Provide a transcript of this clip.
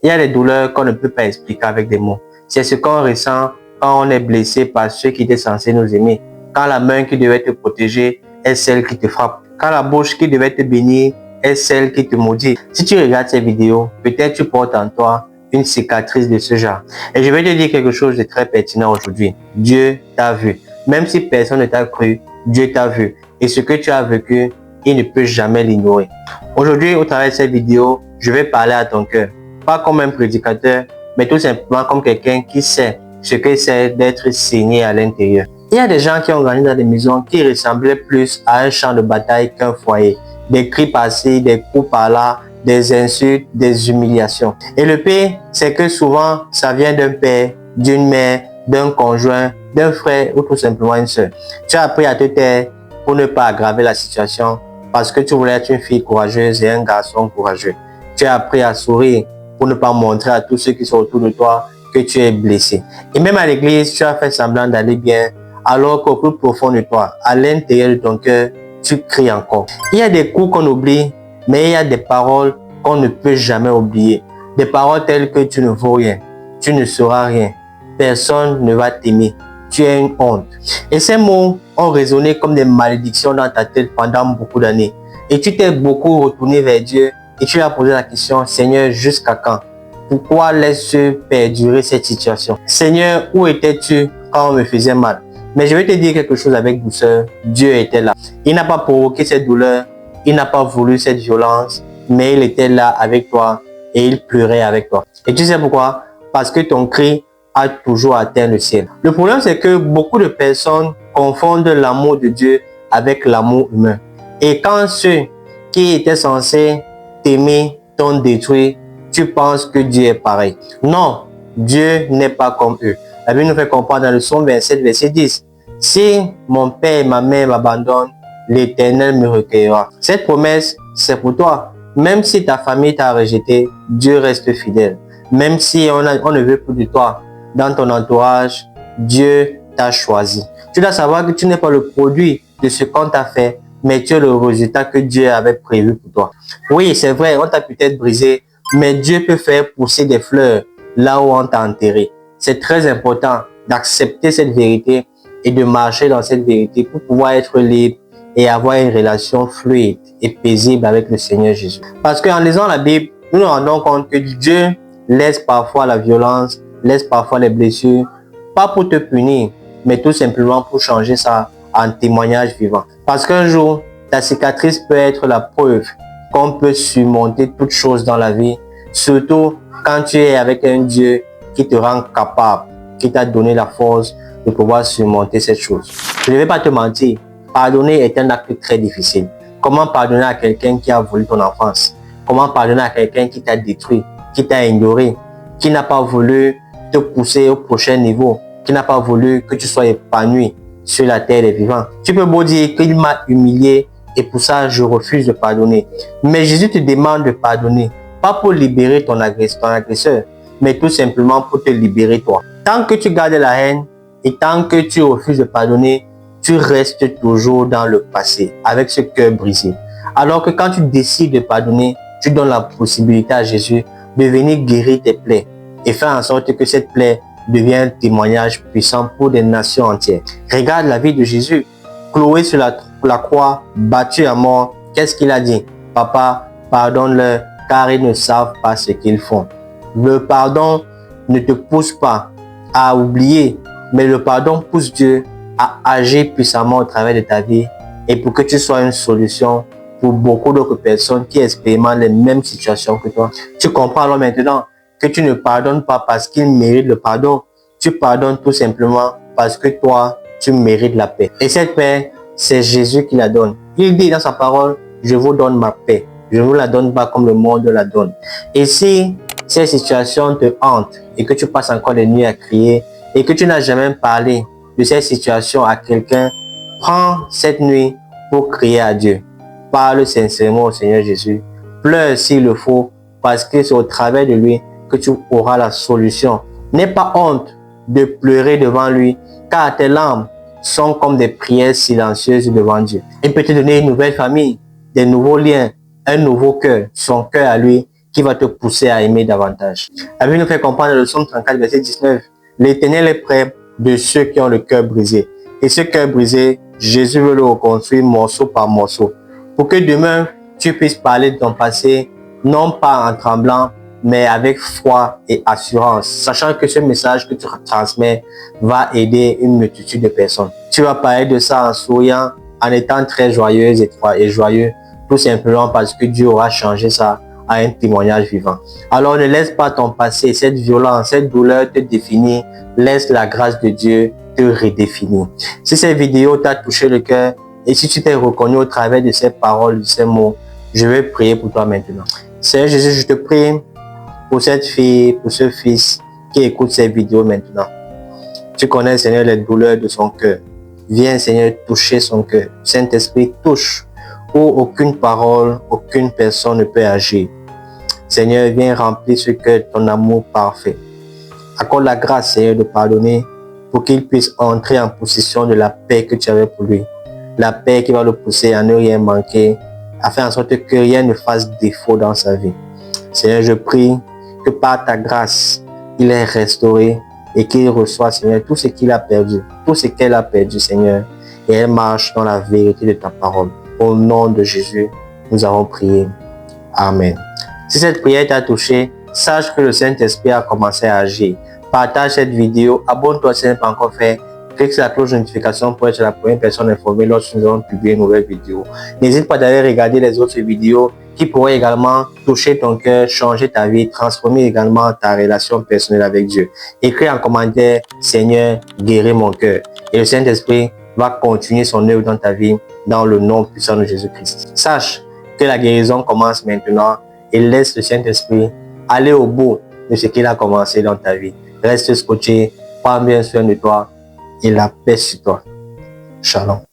Il y a des douleurs qu'on ne peut pas expliquer avec des mots. C'est ce qu'on ressent quand on est blessé par ceux qui étaient censés nous aimer. Quand la main qui devait te protéger est celle qui te frappe. Quand la bouche qui devait te bénir est celle qui te maudit. Si tu regardes ces vidéos, peut-être tu portes en toi une cicatrice de ce genre. Et je vais te dire quelque chose de très pertinent aujourd'hui. Dieu t'a vu. Même si personne ne t'a cru, Dieu t'a vu. Et ce que tu as vécu, il ne peut jamais l'ignorer. Aujourd'hui, au travers de cette vidéo, je vais parler à ton cœur. Pas comme un prédicateur, mais tout simplement comme quelqu'un qui sait ce que c'est d'être saigné à l'intérieur. Il y a des gens qui ont grandi dans des maisons qui ressemblaient plus à un champ de bataille qu'un foyer. Des cris passés, des coups par là, des insultes, des humiliations. Et le pire, c'est que souvent, ça vient d'un père, d'une mère, d'un conjoint, d'un frère ou tout simplement une sœur. Tu as appris à te taire pour ne pas aggraver la situation parce que tu voulais être une fille courageuse et un garçon courageux. Tu as appris à sourire pour ne pas montrer à tous ceux qui sont autour de toi que tu es blessé. Et même à l'église, tu as fait semblant d'aller bien alors qu'au plus profond de toi, à l'intérieur de ton cœur, tu cries encore. Il y a des coups qu'on oublie, mais il y a des paroles qu'on ne peut jamais oublier. Des paroles telles que tu ne vaux rien, tu ne seras rien, personne ne va t'aimer, tu es une honte. Et ces mots ont résonné comme des malédictions dans ta tête pendant beaucoup d'années. Et tu t'es beaucoup retourné vers Dieu et tu lui as posé la question, Seigneur, jusqu'à quand? Pourquoi laisses-tu perdurer cette situation? Seigneur, où étais-tu quand on me faisait mal? Mais je vais te dire quelque chose avec douceur. Dieu était là. Il n'a pas provoqué cette douleur. Il n'a pas voulu cette violence. Mais il était là avec toi et il pleurait avec toi. Et tu sais pourquoi? Parce que ton cri a toujours atteint le ciel. Le problème, c'est que beaucoup de personnes confondent l'amour de Dieu avec l'amour humain. Et quand ceux qui étaient censés t'aimer t'ont détruit, tu penses que Dieu est pareil. Non, Dieu n'est pas comme eux. La Bible nous fait comprendre dans le psaume 27, verset 10. Si mon père et ma mère m'abandonnent, l'Éternel me recueillera. Cette promesse, c'est pour toi. Même si ta famille t'a rejeté, Dieu reste fidèle. Même si on ne veut plus de toi dans ton entourage, Dieu t'a choisi. Tu dois savoir que tu n'es pas le produit de ce qu'on t'a fait, mais tu es le résultat que Dieu avait prévu pour toi. Oui, c'est vrai, on t'a peut-être brisé, mais Dieu peut faire pousser des fleurs là où on t'a enterré. C'est très important d'accepter cette vérité et de marcher dans cette vérité pour pouvoir être libre et avoir une relation fluide et paisible avec le Seigneur Jésus. Parce qu'en lisant la Bible, nous nous rendons compte que Dieu laisse parfois la violence, laisse parfois les blessures, pas pour te punir, mais tout simplement pour changer ça en témoignage vivant. Parce qu'un jour, ta cicatrice peut être la preuve qu'on peut surmonter toutes choses dans la vie, surtout quand tu es avec un Dieu qui te rend capable, qui t'a donné la force de pouvoir surmonter cette chose. Je ne vais pas te mentir, pardonner est un acte très difficile. Comment pardonner à quelqu'un qui a volé ton enfance? Comment pardonner à quelqu'un qui t'a détruit, qui t'a ignoré, qui n'a pas voulu te pousser au prochain niveau, qui n'a pas voulu que tu sois épanoui sur la terre des vivants? Tu peux beau dire qu'il m'a humilié et pour ça je refuse de pardonner. Mais Jésus te demande de pardonner, pas pour libérer ton agresseur, mais tout simplement pour te libérer toi. Tant que tu gardes la haine et tant que tu refuses de pardonner, tu restes toujours dans le passé, avec ce cœur brisé. Alors que quand tu décides de pardonner, tu donnes la possibilité à Jésus de venir guérir tes plaies et faire en sorte que cette plaie devienne un témoignage puissant pour des nations entières. Regarde la vie de Jésus, cloué sur la croix, battu à mort. Qu'est-ce qu'il a dit? Papa, pardonne-leur, car ils ne savent pas ce qu'ils font. Le pardon ne te pousse pas à oublier, mais le pardon pousse Dieu à agir puissamment au travers de ta vie et pour que tu sois une solution pour beaucoup d'autres personnes qui expérimentent les mêmes situations que toi. Tu comprends alors maintenant que tu ne pardonnes pas parce qu'ils méritent le pardon. Tu pardonnes tout simplement parce que toi, tu mérites la paix. Et cette paix, c'est Jésus qui la donne. Il dit dans sa parole, je vous donne ma paix. Je ne vous la donne pas comme le monde la donne. Et si cette situation te hante et que tu passes encore des nuits à crier et que tu n'as jamais parlé de cette situation à quelqu'un, prends cette nuit pour crier à Dieu. Parle sincèrement au Seigneur Jésus. Pleure s'il le faut parce que c'est au travers de lui que tu auras la solution. N'aie pas honte de pleurer devant lui car tes larmes sont comme des prières silencieuses devant Dieu. Il peut te donner une nouvelle famille, des nouveaux liens, un nouveau cœur, son cœur à lui qui va te pousser à aimer davantage. La Bible nous fait comprendre dans le psaume 34, verset 19, l'Éternel est près de ceux qui ont le cœur brisé. Et ce cœur brisé, Jésus veut le reconstruire morceau par morceau. Pour que demain, tu puisses parler de ton passé, non pas en tremblant, mais avec foi et assurance, sachant que ce message que tu transmets va aider une multitude de personnes. Tu vas parler de ça en souriant, en étant très joyeuse et joyeux, tout simplement parce que Dieu aura changé ça à un témoignage vivant. Alors ne laisse pas ton passé, cette violence, cette douleur te définir, laisse la grâce de Dieu te redéfinir. Si cette vidéo t'a touché le cœur et si tu t'es reconnu au travers de ces paroles, de ces mots, je vais prier pour toi maintenant. Seigneur Jésus, je te prie pour cette fille, pour ce fils qui écoute ces vidéos maintenant. Tu connais, Seigneur, les douleurs de son cœur. Viens, Seigneur, toucher son cœur. Saint-Esprit, touche où aucune parole, aucune personne ne peut agir. Seigneur, viens remplir ce cœur de ton amour parfait. Accorde la grâce, Seigneur, de pardonner pour qu'il puisse entrer en possession de la paix que tu avais pour lui. La paix qui va le pousser à ne rien manquer, afin en sorte que rien ne fasse défaut dans sa vie. Seigneur, je prie que par ta grâce, il est restauré et qu'il reçoit, Seigneur, tout ce qu'il a perdu, tout ce qu'elle a perdu, Seigneur, et elle marche dans la vérité de ta parole. Au nom de Jésus, nous avons prié. Amen. Si cette prière t'a touché, sache que le Saint-Esprit a commencé à agir. Partage cette vidéo, abonne-toi si ce n'est pas encore fait. Clique sur la cloche de notification pour être la première personne informée lorsque nous allons publier une nouvelle vidéo. N'hésite pas d'aller regarder les autres vidéos qui pourraient également toucher ton cœur, changer ta vie, transformer également ta relation personnelle avec Dieu. Écris en commentaire, Seigneur, guéris mon cœur. Et le Saint-Esprit va continuer son œuvre dans ta vie, dans le nom puissant de Jésus-Christ. Sache que la guérison commence maintenant et laisse le Saint-Esprit aller au bout de ce qu'il a commencé dans ta vie. Reste scotché, prends bien soin de toi et la paix sur toi. Shalom.